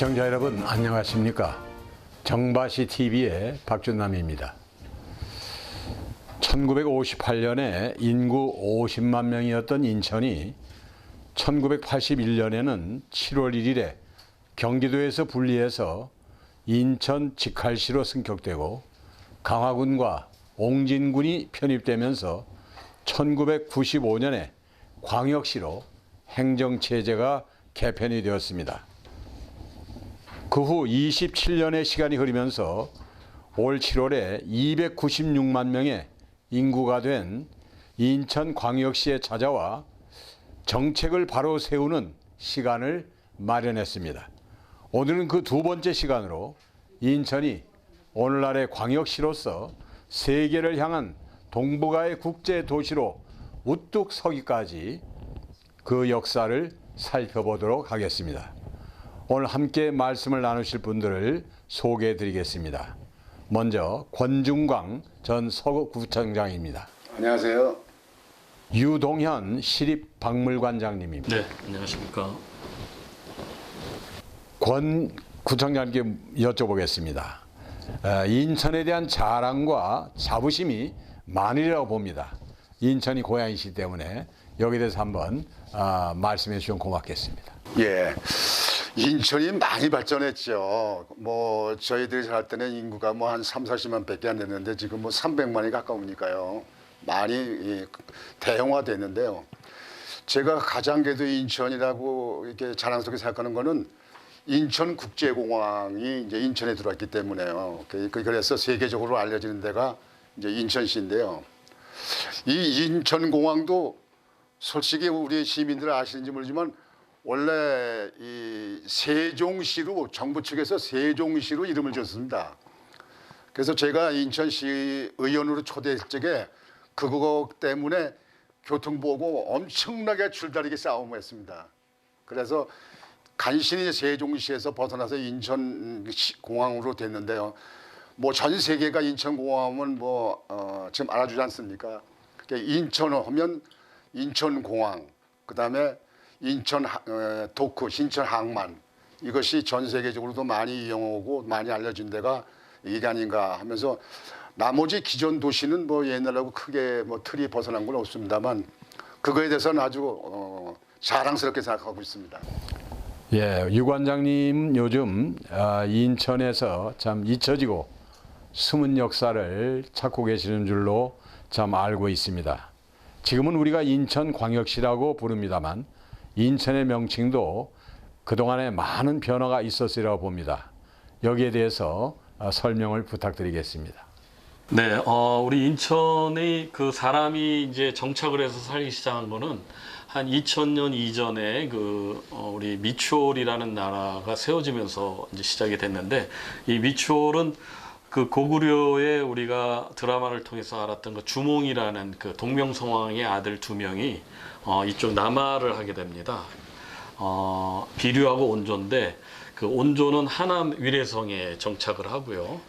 시청자 여러분 안녕하십니까? 정바시 TV의 박준남입니다. 1958년에 인구 50만 명이었던 인천이 1981년에는 7월 1일에 경기도에서 분리해서 인천 직할시로 승격되고 강화군과 옹진군이 편입되면서 1995년에 광역시로 행정체제가 개편이 되었습니다. 그 후 27년의 시간이 흐르면서 올 7월에 296만 명의 인구가 된 인천광역시에 찾아와 정책을 바로 세우는 시간을 마련했습니다. 오늘은 그 두 번째 시간으로 인천이 오늘날의 광역시로서 세계를 향한 동북아의 국제 도시로 우뚝 서기까지 그 역사를 살펴보도록 하겠습니다. 오늘 함께 말씀을 나누실 분들을 소개해 드리겠습니다. 먼저 권중광 전 서구구청장입니다. 안녕하세요. 유동현 시립박물관장님입니다. 네, 안녕하십니까. 권 구청장님께 여쭤보겠습니다. 인천에 대한 자랑과 자부심이 많으리라고 봅니다. 인천이 고향이시기 때문에 여기에 대해서 한번 말씀해 주시면 고맙겠습니다. 예. 인천이 많이 발전했죠. 뭐 저희들이 살 때는 인구가 뭐 한 3, 40만 밖에 안 됐는데 지금 뭐 300만이 가까우니까요. 많이 대형화됐는데요. 제가 가장 그래도 인천이라고 이렇게 자랑스럽게 생각하는 거는 인천국제공항이 이제 인천에 들어왔기 때문에요. 그래서 세계적으로 알려지는 데가 이제 인천시인데요. 이 인천공항도 솔직히 우리 시민들 아시는지 모르지만 원래 이 세종시로 정부 측에서 세종시로 이름을 줬습니다. 그래서 제가 인천시 의원으로 초대했을 적에 그거 때문에 교통보고 엄청나게 줄다리기 싸움을 했습니다. 그래서 간신히 세종시에서 벗어나서 인천공항으로 됐는데요. 뭐 전 세계가 인천공항은 지금 알아주지 않습니까? 인천 하면 인천공항, 그다음에 인천 도크, 인천 항만, 이것이 전 세계적으로도 많이 이용하고 많이 알려진 데가 이게 아닌가 하면서 나머지 기존 도시는 뭐 옛날하고 크게 뭐 틀이 벗어난 건 없습니다만 그거에 대해서는 아주 자랑스럽게 생각하고 있습니다. 예, 유 관장님 요즘 인천에서 참 잊혀지고 숨은 역사를 찾고 계시는 줄로 참 알고 있습니다. 지금은 우리가 인천광역시라고 부릅니다만 인천의 명칭도 그동안에 많은 변화가 있었으리라고 봅니다. 여기에 대해서 설명을 부탁드리겠습니다. 네, 우리 인천의 그 사람이 이제 정착을 해서 살기 시작한 거는 한 2000년 이전에 우리 미추홀이라는 나라가 세워지면서 이제 시작이 됐는데, 이 미추홀은 그 고구려에 우리가 드라마를 통해서 알았던 그 주몽이라는 그 동명성왕의 아들 두 명이 이쪽 남하를 하게 됩니다. 비류하고 온조인데 그 온조는 하남 위례성에 정착을 하고요.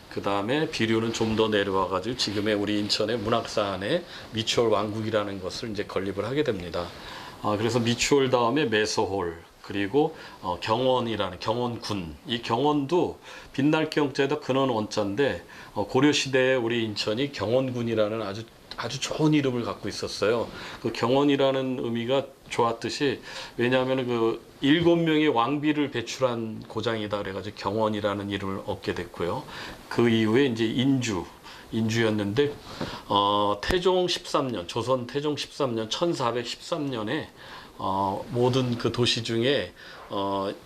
그 다음에 비류는 좀 더 내려와 가지고 지금의 우리 인천의 문학산에 미추홀 왕국이라는 것을 이제 건립을 하게 됩니다. 그래서 미추홀 다음에 매서홀, 그리고 경원이라는 경원군, 이 경원도 빛날 경자에다 근원 원자인데 고려 시대에 우리 인천이 경원군이라는 아주 좋은 이름을 갖고 있었어요. 그 경원이라는 의미가 좋았듯이, 왜냐하면 그 7명의 왕비를 배출한 고장이다 그래가지고 경원이라는 이름을 얻게 됐고요. 그 이후에 이제 인주였는데 태종 13년, 조선 태종 13년 1413년에 모든 그 도시 중에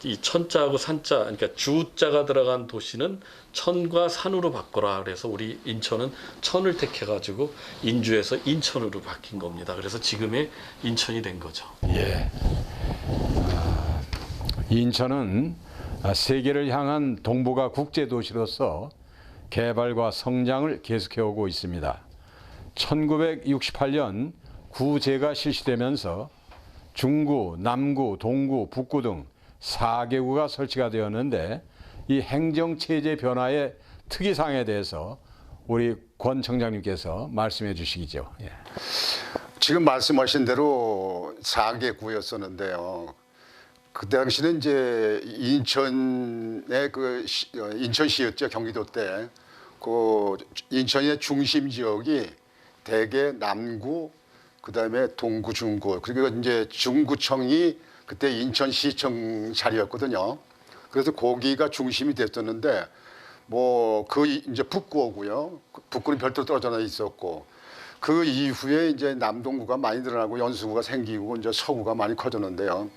이 천자하고 산자, 그러니까 주자가 들어간 도시는 천과 산으로 바꿔라. 그래서 우리 인천은 천을 택해가지고 인주에서 인천으로 바뀐 겁니다. 그래서 지금의 인천이 된 거죠. 예. 인천은 세계를 향한 동북아 국제도시로서 개발과 성장을 계속해오고 있습니다. 1968년 구제가 실시되면서 중구, 남구, 동구, 북구 등 4개구가 설치가 되었는데, 이 행정체제 변화의 특이사항에 대해서 우리 권 청장님께서 말씀해 주시기죠. 예. 지금 말씀하신 대로 4개 구였었는데요. 그 당시는 이제 인천의 인천시였죠. 경기도 때. 그 인천의 중심 지역이 대개 남구, 그다음에 동구, 중구. 그리고 이제 중구청이 그때 인천시청 자리였거든요. 그래서 거기가 중심이 됐었는데 뭐 그 이제 북구고요. 북구는 별도로 떨어져 있었고 그 이후에 이제 남동구가 많이 늘어나고 연수구가 생기고 이제 서구가 많이 커졌는데요.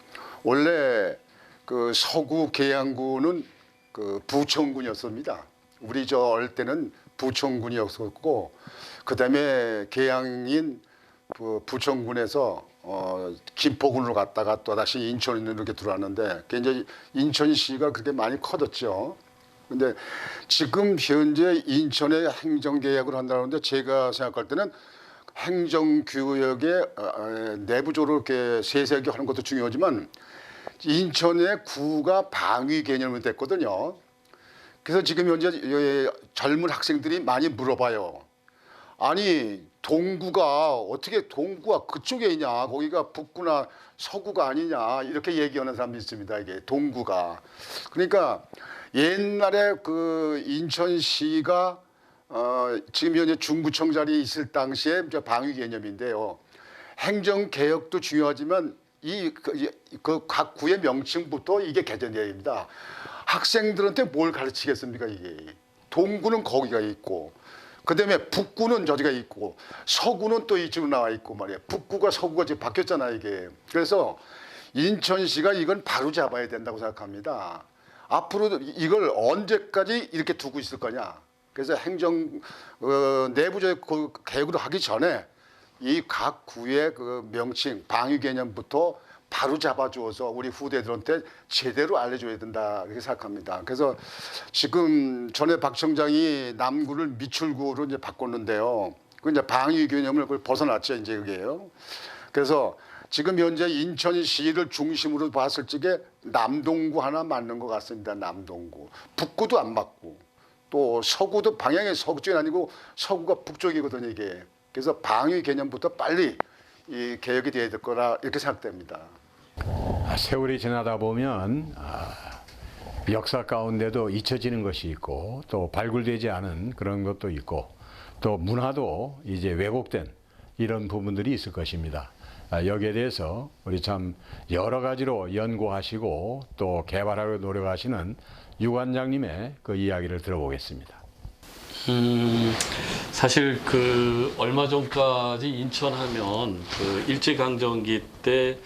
원래 그 서구 계양구는 그 부천군이었습니다. 우리 저 어릴 때는 부천군이었었고 그다음에 계양인 부천군에서 김포군으로 갔다가 또 다시 인천으로 이렇게 들어왔는데 이제 인천시가 그렇게 많이 커졌죠. 근데 지금 현재 인천에 행정개혁을 한다는데 제가 생각할 때는 행정구역에 내부적으로 이렇게 세세하게 하는 것도 중요하지만 인천의 구가 방위 개념이 됐거든요. 그래서 지금 현재 젊은 학생들이 많이 물어봐요. 아니 동구가 어떻게 동구가 그쪽에 있냐, 거기가 북구나 서구가 아니냐 이렇게 얘기하는 사람도 있습니다. 이게 동구가 그러니까 옛날에 그 인천시가 지금 현재 중구청 자리에 있을 당시에 방위 개념인데요. 행정 개혁도 중요하지만 이 각 구의 명칭부터 이게 개정돼야 됩니다. 학생들한테 뭘 가르치겠습니까 이게? 동구는 거기가 있고, 그다음에 북구는 저기가 있고, 서구는 또 이쪽으로 나와 있고 말이에요. 북구가 서구가 지금 바뀌었잖아요 이게. 그래서 인천시가 이건 바로 잡아야 된다고 생각합니다. 앞으로 이걸 언제까지 이렇게 두고 있을 거냐. 그래서 행정 내부적 개혁을 하기 전에 이 각 구의 그 명칭, 방위 개념부터 바로 잡아주어서 우리 후대들한테 제대로 알려줘야 된다 이렇게 생각합니다. 그래서 지금 전에 박 청장이 남구를 미출구로 이제 바꿨는데요. 그 이제 방위 개념을 그걸 벗어났죠 이제 그게요. 그래서 지금 현재 인천시를 중심으로 봤을 적에 남동구 하나 맞는 것 같습니다. 남동구. 북구도 안 맞고 또 서구도 방향이 서구 쪽이 아니고 서구가 북쪽이거든요 이게. 그래서 방위 개념부터 빨리 이 개혁이 돼야 될 거라 이렇게 생각됩니다. 세월이 지나다 보면 역사 가운데도 잊혀지는 것이 있고 또 발굴되지 않은 그런 것도 있고 또 문화도 이제 왜곡된 이런 부분들이 있을 것입니다. 여기에 대해서 우리 참 여러 가지로 연구하시고 또 개발하려 노력하시는 유 관장님의 그 이야기를 들어보겠습니다. 사실 그 얼마 전까지 인천 하면 그 일제강점기 때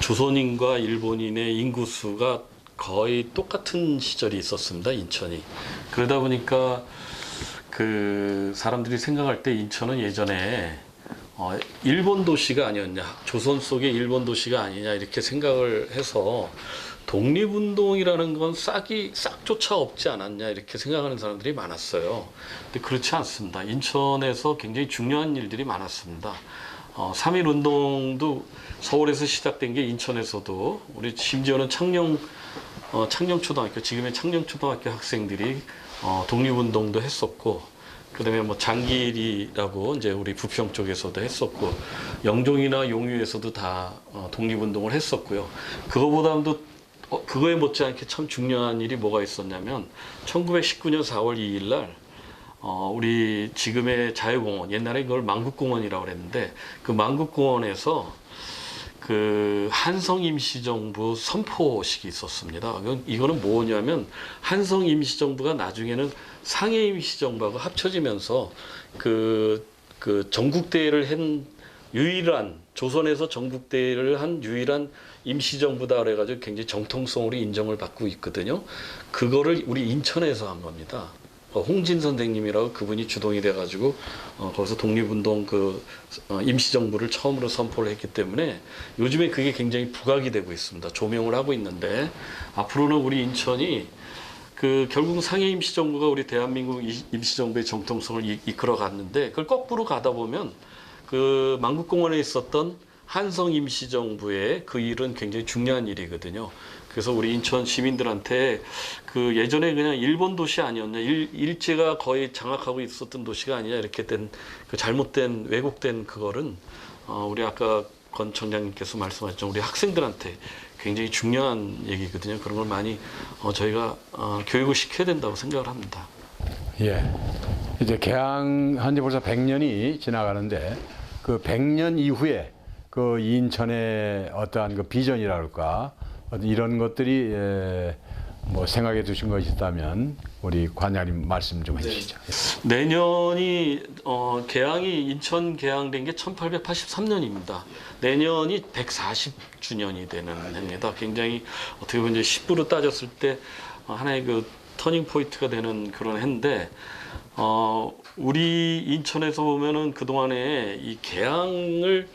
조선인과 일본인의 인구수가 거의 똑같은 시절이 있었습니다. 인천이. 그러다 보니까 그 사람들이 생각할 때 인천은 예전에 일본 도시가 아니었냐, 조선 속의 일본 도시가 아니냐 이렇게 생각을 해서 독립운동이라는 건 싹조차 없지 않았냐 이렇게 생각하는 사람들이 많았어요. 근데 그렇지 않습니다. 인천에서 굉장히 중요한 일들이 많았습니다. 3.1 운동도 서울에서 시작된 게 인천에서도 우리 심지어는 창녕초등학교, 지금의 창녕초등학교 학생들이 독립운동도 했었고, 그다음에 뭐 장길이라고 이제 우리 부평 쪽에서도 했었고, 영종이나 용유에서도 다 독립운동을 했었고요. 그거에 못지않게 참 중요한 일이 뭐가 있었냐면 1919년 4월 2일 날 우리 지금의 자유공원, 옛날에 그걸 만국공원이라고 그랬는데 그 만국공원에서 그 한성 임시정부 선포식이 있었습니다. 이거는 뭐냐면 한성 임시정부가 나중에는 상해 임시정부하고 합쳐지면서 그 전국대회를 한 유일한, 조선에서 전국대회를 한 유일한 임시정부다 그래가지고 굉장히 정통성으로 인정을 받고 있거든요. 그거를 우리 인천에서 한 겁니다. 홍진 선생님이라고 그분이 주동이 돼가지고 거기서 독립운동 임시정부를 처음으로 선포를 했기 때문에 요즘에 그게 굉장히 부각이 되고 있습니다. 조명을 하고 있는데 앞으로는 우리 인천이 결국 상해 임시정부가 우리 대한민국 임시정부의 정통성을 이끌어 갔는데 그걸 거꾸로 가다 보면 그 만국공원에 있었던 한성 임시정부의 그 일은 굉장히 중요한 일이거든요. 그래서 우리 인천 시민들한테 그 예전에 그냥 일본 도시 아니었냐, 일제가 거의 장악하고 있었던 도시가 아니냐 이렇게 된 그 잘못된 왜곡된 그거는 우리 아까 권 청장님께서 말씀하셨죠. 우리 학생들한테 굉장히 중요한 얘기거든요. 그런 걸 많이 저희가 교육을 시켜야 된다고 생각을 합니다. 예. 이제 개항한 지 벌써 100년이 지나가는데 그 100년 이후에 그 인천의 어떠한 그 비전이라 그럴까 이런 것들이 뭐 생각해 두신 것이 있다면 우리 관장님 말씀 좀 해주시죠. 내년이 개항이 인천 개항된 게 1883년입니다. 내년이 140주년이 되는 해입니다. 굉장히 어떻게 보면 이제 10부로 따졌을 때 하나의 그 터닝 포인트가 되는 그런 해인데 우리 인천에서 보면은 그 동안에 이 개항을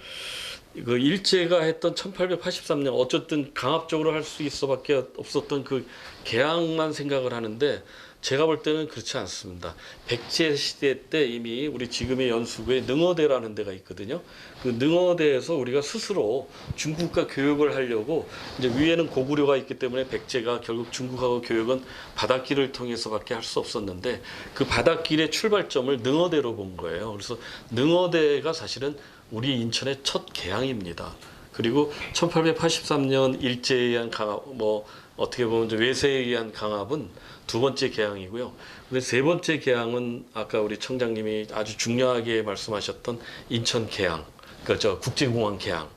그 일제가 했던 1883년 어쨌든 강압적으로 할 수 있어밖에 없었던 그 개항만 생각을 하는데 제가 볼 때는 그렇지 않습니다. 백제 시대 때 이미 우리 지금의 연수구에 능어대라는 데가 있거든요. 그 능어대에서 우리가 스스로 중국과 교역을 하려고 이제 위에는 고구려가 있기 때문에 백제가 결국 중국하고 교역은 바닷길을 통해서밖에 할 수 없었는데 그 바닷길의 출발점을 능어대로 본 거예요. 그래서 능어대가 사실은 우리 인천의 첫 개항입니다. 그리고 1883년 일제에 의한 강압, 뭐 어떻게 보면 외세에 의한 강압은 두 번째 개항이고요. 근데 세 번째 개항은 아까 우리 청장님이 아주 중요하게 말씀하셨던 인천 개항, 그렇죠. 국제공항 개항.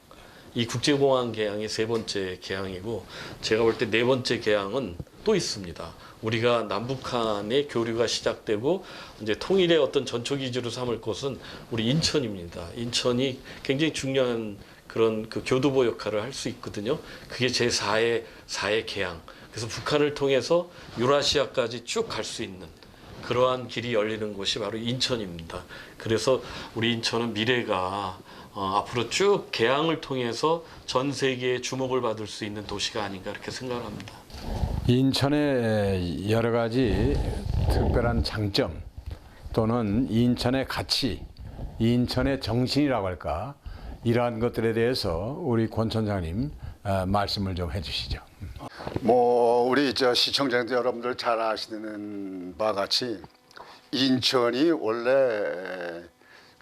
이 국제공항 개항이 세 번째 개항이고 제가 볼 때 네 번째 개항은 또 있습니다. 우리가 남북한의 교류가 시작되고 이제 통일의 어떤 전초기지로 삼을 곳은 우리 인천입니다. 인천이 굉장히 중요한 그런 그 교두보 역할을 할 수 있거든요. 그게 제4의 개항. 그래서 북한을 통해서 유라시아까지 쭉 갈 수 있는 그러한 길이 열리는 곳이 바로 인천입니다. 그래서 우리 인천은 미래가 앞으로 쭉 개항을 통해서 전 세계의 주목을 받을 수 있는 도시가 아닌가 이렇게 생각을 합니다. 인천의 여러 가지 특별한 장점 또는 인천의 가치, 인천의 정신이라고 할까 이러한 것들에 대해서 우리 권 천장님 말씀을 좀 해주시죠. 뭐 우리 시청자들 여러분들 잘 아시는 바와 같이 인천이 원래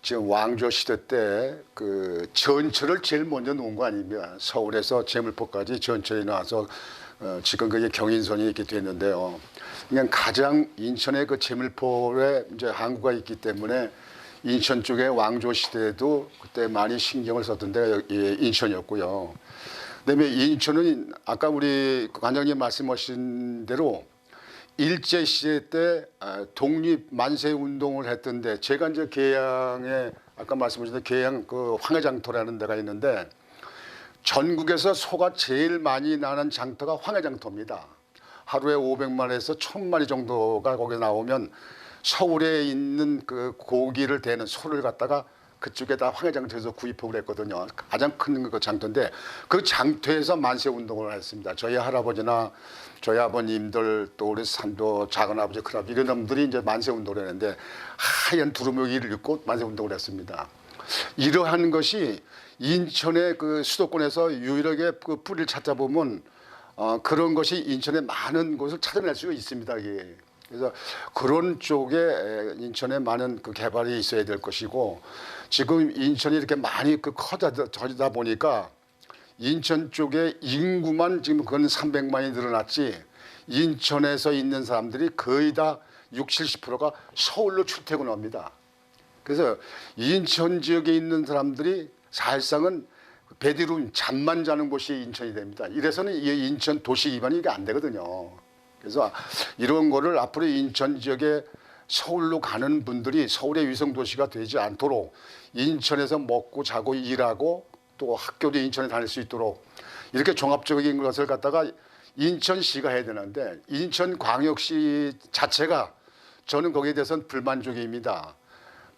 지금 왕조 시대 때 그 전철을 제일 먼저 놓은 거 아닙니까? 서울에서 제물포까지 전철이 나와서 지금 그게 경인선이 이렇게 됐는데요. 그냥 가장 인천의 그 제물포에 이제 항구가 있기 때문에 인천 쪽에 왕조 시대에도 그때 많이 신경을 썼던 데가 인천이었고요. 그다음에 인천은 아까 우리 관장님 말씀하신 대로 일제 시대 때 독립 만세 운동을 했던데 제가 이제 계양에 아까 말씀하신 계양 그 황해장터라는 데가 있는데 전국에서 소가 제일 많이 나는 장터가 황해장터입니다. 하루에 500마리에서 1000마리 정도가 거기 나오면 서울에 있는 그 고기를 대는 소를 갖다가 그쪽에다 황해장터에서 구입하고 그랬거든요. 가장 큰 그 장터인데 그 장터에서 만세 운동을 했습니다. 저희 할아버지나 저희 아버님들 또 우리 산도 작은아버지 큰아버지 이런 놈들이 이제 만세 운동을 했는데 하얀 두루마기를 입고 만세 운동을 했습니다. 이러한 것이 인천의 그 수도권에서 유일하게 그 뿌리를 찾아보면 그런 것이 인천의 많은 곳을 찾아낼 수 있습니다. 이게. 그래서 그런 쪽에 인천에 많은 그 개발이 있어야 될 것이고 지금 인천이 이렇게 많이 그 커지다 보니까 인천 쪽에 인구만 지금 그건 300만이 늘어났지 인천에서 있는 사람들이 거의 다 60, 70%가 서울로 출퇴근합니다. 그래서 인천 지역에 있는 사람들이 사실상은 배 뒤로 잠만 자는 곳이 인천이 됩니다. 이래서는 이 인천 도시 기반이 이게 안 되거든요. 그래서 이런 거를 앞으로 인천 지역에 서울로 가는 분들이 서울의 위성 도시가 되지 않도록 인천에서 먹고 자고 일하고 또 학교도 인천에 다닐 수 있도록 이렇게 종합적인 것을 갖다가 인천시가 해야 되는데 인천광역시 자체가 저는 거기에 대해서는 불만족입니다.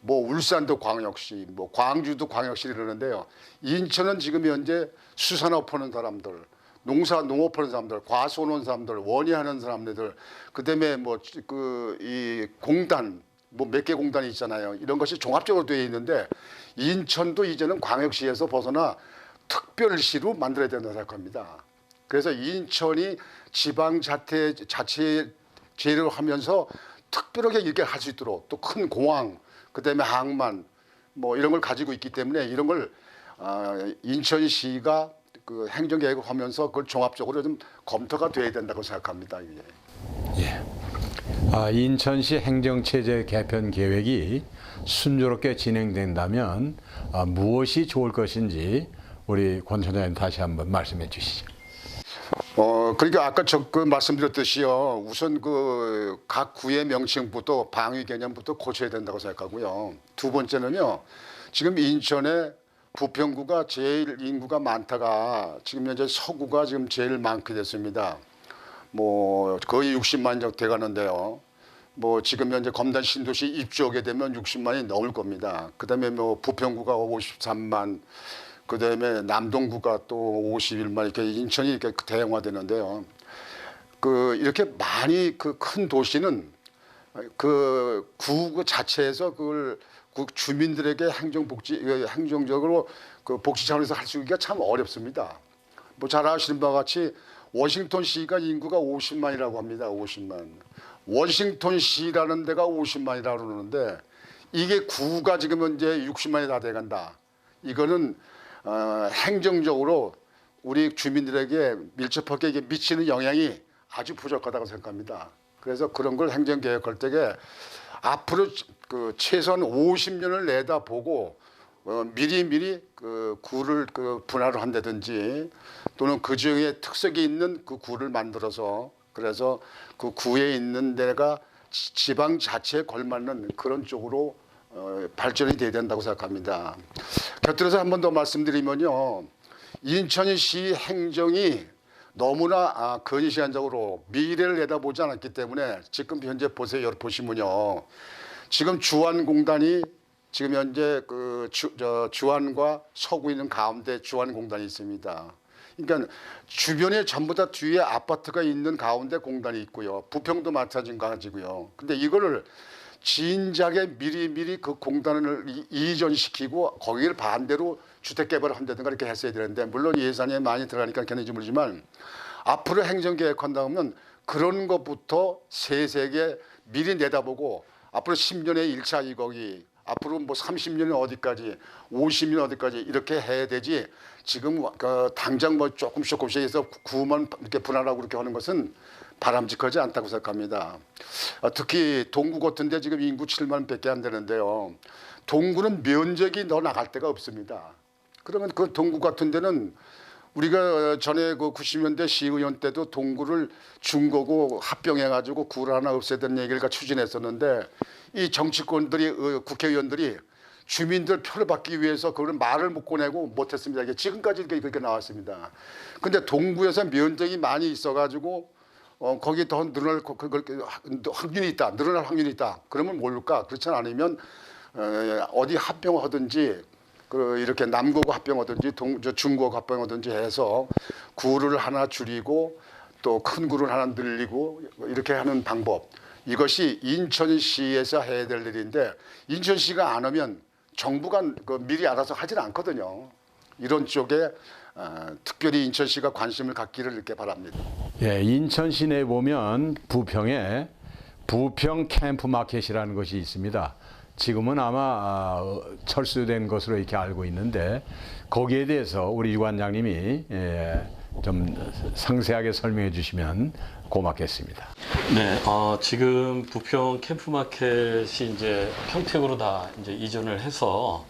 뭐 울산도 광역시, 뭐 광주도 광역시 이러는데요. 인천은 지금 현재 수산업 하는 사람들, 농업 하는 사람들, 과수원 사람들, 원예하는 사람들, 그다음에 뭐 그 이 공단 뭐 몇 개 공단이 있잖아요. 이런 것이 종합적으로 되어 있는데 인천도 이제는 광역시에서 벗어나 특별시로 만들어야 된다고 생각합니다. 그래서 인천이 지방자치제를 하면서 특별하게 이렇게 할 수 있도록 또 큰 공항, 그다음에 항만 뭐 이런 걸 가지고 있기 때문에 이런 걸 인천시가 그 행정계획을 하면서 그걸 종합적으로 좀 검토가 돼야 된다고 생각합니다. 이게. 예. 인천시 행정체제 개편 계획이 순조롭게 진행된다면 무엇이 좋을 것인지 우리 권 총장님 다시 한번 말씀해 주시죠. 그러니까 아까 그 말씀드렸듯이요. 우선 그 각 구의 명칭부터 방위 개념부터 고쳐야 된다고 생각하고요. 두 번째는요. 지금 인천의 부평구가 제일 인구가 많다가 지금 현재 서구가 지금 제일 많게 됐습니다. 뭐 거의 60만 정 돼가는데요. 뭐 지금 현재 검단 신도시 입주하게 되면 60만이 넘을 겁니다. 그다음에 뭐 부평구가 53만, 그다음에 남동구가 또 51만 이렇게 인천이 이렇게 대형화되는데요. 그 이렇게 많이 그 큰 도시는 그 구 자체에서 그걸 그 주민들에게 행정적으로 그 복지 차원에서 할 수 있기가 참 어렵습니다. 뭐 잘 아시는 바와 같이 워싱턴시가 인구가 50만이라고 합니다. 50만. 워싱턴시라는 데가 50만이라고 그러는데 이게 구가 지금 현재 60만이 다 돼간다. 이거는 행정적으로 우리 주민들에게 밀접하게 이게 미치는 영향이 아주 부족하다고 생각합니다. 그래서 그런 걸 행정개혁할 때에 앞으로 그 최소한 50년을 내다보고 미리 그 구를 그 분할을 한다든지 또는 그 중에 특색이 있는 그 구를 만들어서 그래서 그 구에 있는 데가 지방 자체에 걸맞는 그런 쪽으로 발전이 돼야 된다고 생각합니다. 곁들여서 한 번 더 말씀드리면요. 인천시 행정이 너무나 근시안적으로 미래를 내다보지 않았기 때문에 지금 현재 보시면요. 지금 주안공단이 지금 현재 그 주안과 서구 있는 가운데 주안공단이 있습니다. 그러니까 주변에 전부 다 뒤에 아파트가 있는 가운데 공단이 있고요. 부평도 마찬가지고요. 근데 이거를 진작에 미리 그 공단을 이전시키고 거기를 반대로 주택 개발을 한다든가 이렇게 했어야 되는데 물론 예산이 많이 들어가니까 견인지 모르지만 앞으로 행정계획한다면 그런 것부터 세세하게 미리 내다보고 앞으로 10년에 1차 이거기 앞으로 뭐 30년은 어디까지 50년 어디까지 이렇게 해야 되지 지금 당장 뭐 조금씩 해서 구만 이렇게 분할하고 그렇게 하는 것은 바람직하지 않다고 생각합니다. 특히 동구 같은 데 지금 인구 7만 밖에 안 되는데요. 동구는 면적이 더 나갈 데가 없습니다. 그러면 그 동구 같은 데는 우리가 전에 그 90년대 시의원 때도 동구를 중거고 합병해가지고 구를 하나 없애야 되는 얘기를 추진했었는데 이 정치권들이 국회의원들이 주민들 표를 받기 위해서 그걸 말을 못 꺼내고 못했습니다. 이게 지금까지 그렇게 나왔습니다. 근데 동구에서 면적이 많이 있어가지고 거기 더 늘어날 확률이 있다. 늘어날 확률이 있다. 그러면 모를까? 그렇지 않으면 어디 합병하든지 이렇게 남구고 합병하든지 중구고 합병하든지 해서 구를 하나 줄이고 또 큰 구를 하나 늘리고 이렇게 하는 방법. 이것이 인천시에서 해야 될 일인데 인천시가 안 하면 정부가 미리 알아서 하질 않거든요. 이런 쪽에 특별히 인천시가 관심을 갖기를 이렇게 바랍니다. 예, 인천 시내에 보면 부평에 부평 캠프 마켓이라는 것이 있습니다. 지금은 아마 철수된 것으로 이렇게 알고 있는데 거기에 대해서 우리 유관장님이 좀 상세하게 설명해 주시면 고맙겠습니다. 네, 지금 부평 캠프마켓이 이제 평택으로 다 이제 이전을 해서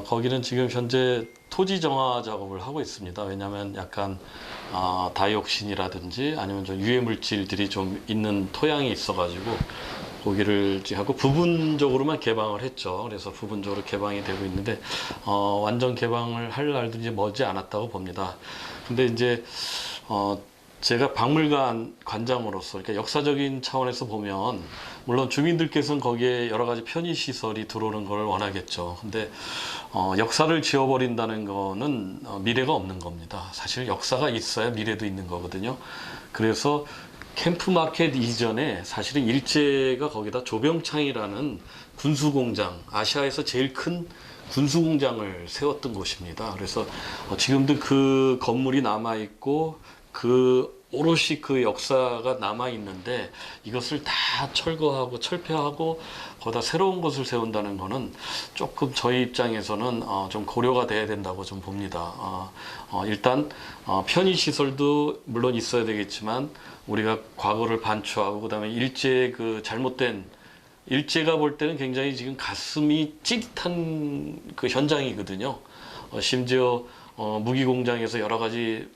거기는 지금 현재 토지 정화 작업을 하고 있습니다. 왜냐하면 약간 다이옥신이라든지 아니면 좀 유해 물질들이 좀 있는 토양이 있어가지고 거기를 하고 부분적으로만 개방을 했죠. 그래서 부분적으로 개방이 되고 있는데 완전 개방을 할 날도 이제 머지 않았다고 봅니다. 근데 이제 제가 박물관 관장으로서 그러니까 역사적인 차원에서 보면 물론 주민들께서는 거기에 여러 가지 편의 시설이 들어오는 걸 원하겠죠. 근데 역사를 지워버린다는 거는 미래가 없는 겁니다. 사실 역사가 있어야 미래도 있는 거거든요. 그래서 캠프마켓 이전에 사실은 일제가 거기다 조병창이라는 군수공장, 아시아에서 제일 큰 군수공장을 세웠던 곳입니다. 그래서 지금도 그 건물이 남아있고 그 오롯이 그 역사가 남아 있는데 이것을 다 철거하고 철폐하고 거기다 새로운 것을 세운다는 거는 조금 저희 입장에서는 좀 고려가 돼야 된다고 좀 봅니다. 일단 편의 시설도 물론 있어야 되겠지만 우리가 과거를 반추하고 그다음에 일제 그 잘못된 일제가 볼 때는 굉장히 지금 가슴이 찌릿한 그 현장이거든요. 심지어 무기 공장에서 여러 가지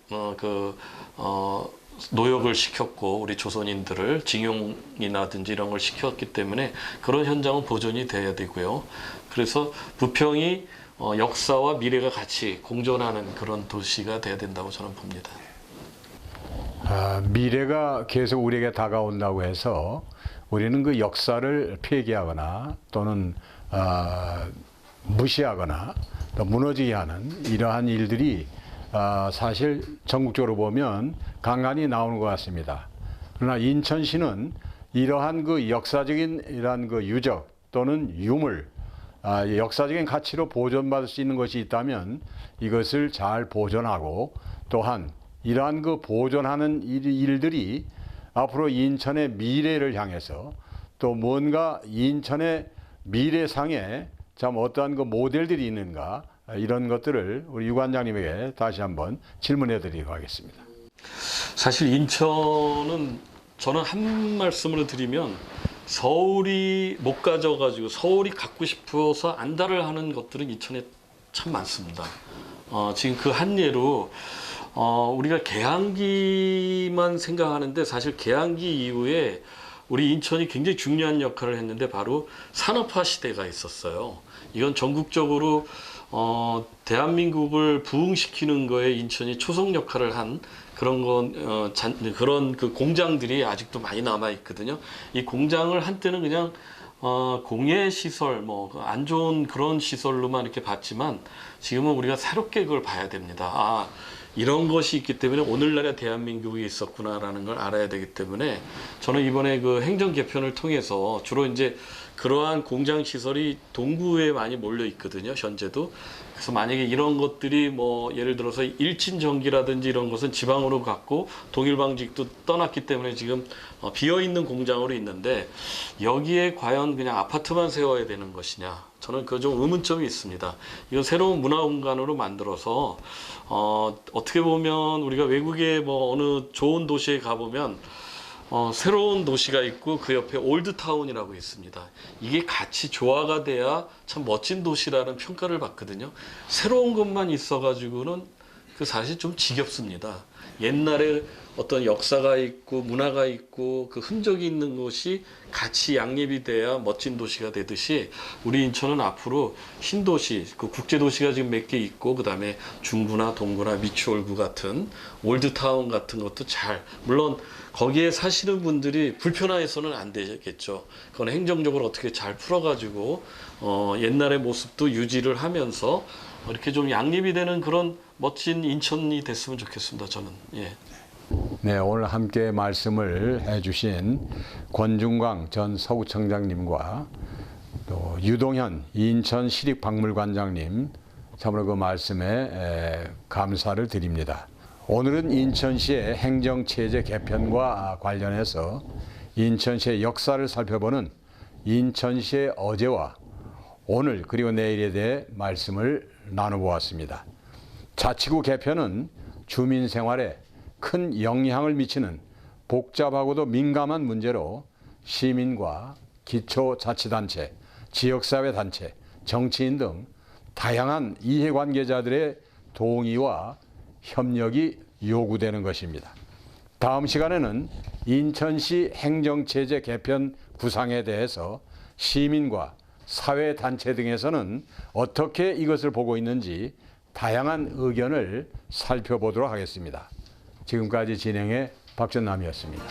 노역을 시켰고 우리 조선인들을 징용이라든지 이런 걸 시켰기 때문에 그런 현장은 보존이 돼야 되고요. 그래서 부평이 역사와 미래가 같이 공존하는 그런 도시가 돼야 된다고 저는 봅니다. 미래가 계속 우리에게 다가온다고 해서 우리는 그 역사를 폐기하거나 또는 무시하거나 또 무너지게 하는 이러한 일들이 사실 전국적으로 보면 간간히 나오는 것 같습니다. 그러나 인천시는 이러한 그 역사적인 이러한 그 유적 또는 유물, 역사적인 가치로 보존받을 수 있는 것이 있다면 이것을 잘 보존하고 또한 이러한 그 보존하는 일들이 앞으로 인천의 미래를 향해서 또 뭔가 인천의 미래상에 참 어떠한 그 모델들이 있는가 이런 것들을 우리 유관장님에게 다시 한번 질문해 드리도록 하겠습니다. 사실 인천은 저는 한 말씀으로 드리면 서울이 못 가져가지고 서울이 갖고 싶어서 안달을 하는 것들은 인천에 참 많습니다. 지금 그 한 예로 우리가 개항기만 생각하는데 사실 개항기 이후에 우리 인천이 굉장히 중요한 역할을 했는데 바로 산업화 시대가 있었어요. 이건 전국적으로 대한민국을 부흥시키는 거에 인천이 초석 역할을 한 그런 그 공장들이 아직도 많이 남아 있거든요. 이 공장을 한때는 그냥 공예 시설 안 좋은 그런 시설로만 이렇게 봤지만 지금은 우리가 새롭게 그걸 봐야 됩니다. 이런 것이 있기 때문에 오늘날의 대한민국이 있었구나라는 걸 알아야 되기 때문에 저는 이번에 그 행정 개편을 통해서 주로 이제 그러한 공장 시설이 동구에 많이 몰려 있거든요, 현재도. 그래서 만약에 이런 것들이 예를 들어서 일진 전기라든지 이런 것은 지방으로 갔고 동일방직도 떠났기 때문에 지금 비어 있는 공장으로 있는데 여기에 과연 그냥 아파트만 세워야 되는 것이냐? 저는 그 좀 의문점이 있습니다. 이건 새로운 문화 공간으로 만들어서 어떻게 보면 우리가 외국의 어느 좋은 도시에 가보면 새로운 도시가 있고 그 옆에 올드타운이라고 있습니다. 이게 같이 조화가 돼야 참 멋진 도시라는 평가를 받거든요. 새로운 것만 있어가지고는 그 사실 좀 지겹습니다. 옛날에 어떤 역사가 있고 문화가 있고 그 흔적이 있는 것이 같이 양립이 돼야 멋진 도시가 되듯이 우리 인천은 앞으로 신도시, 그 국제도시가 지금 몇 개 있고 그 다음에 중구나 동구나 미추홀구 같은 올드타운 같은 것도 물론 거기에 사시는 분들이 불편해서는 안 되겠죠. 그건 행정적으로 어떻게 잘 풀어가지고 옛날의 모습도 유지를 하면서 이렇게 좀 양립이 되는 그런 멋진 인천이 됐으면 좋겠습니다. 저는. 예. 네, 오늘 함께 말씀을 해주신 권중광 전 서구청장님과 또 유동현 인천시립박물관장님 참으로 그 말씀에 감사를 드립니다. 오늘은 인천시의 행정체제 개편과 관련해서 인천시의 역사를 살펴보는 인천시의 어제와 오늘 그리고 내일에 대해 말씀을 나눠보았습니다. 자치구 개편은 주민 생활에 큰 영향을 미치는 복잡하고도 민감한 문제로 시민과 기초자치단체, 지역사회단체, 정치인 등 다양한 이해관계자들의 동의와 협력이 요구되는 것입니다. 다음 시간에는 인천시 행정체제 개편 구상에 대해서 시민과 사회단체 등에서는 어떻게 이것을 보고 있는지 다양한 의견을 살펴보도록 하겠습니다. 지금까지 진행의 박전남이었습니다.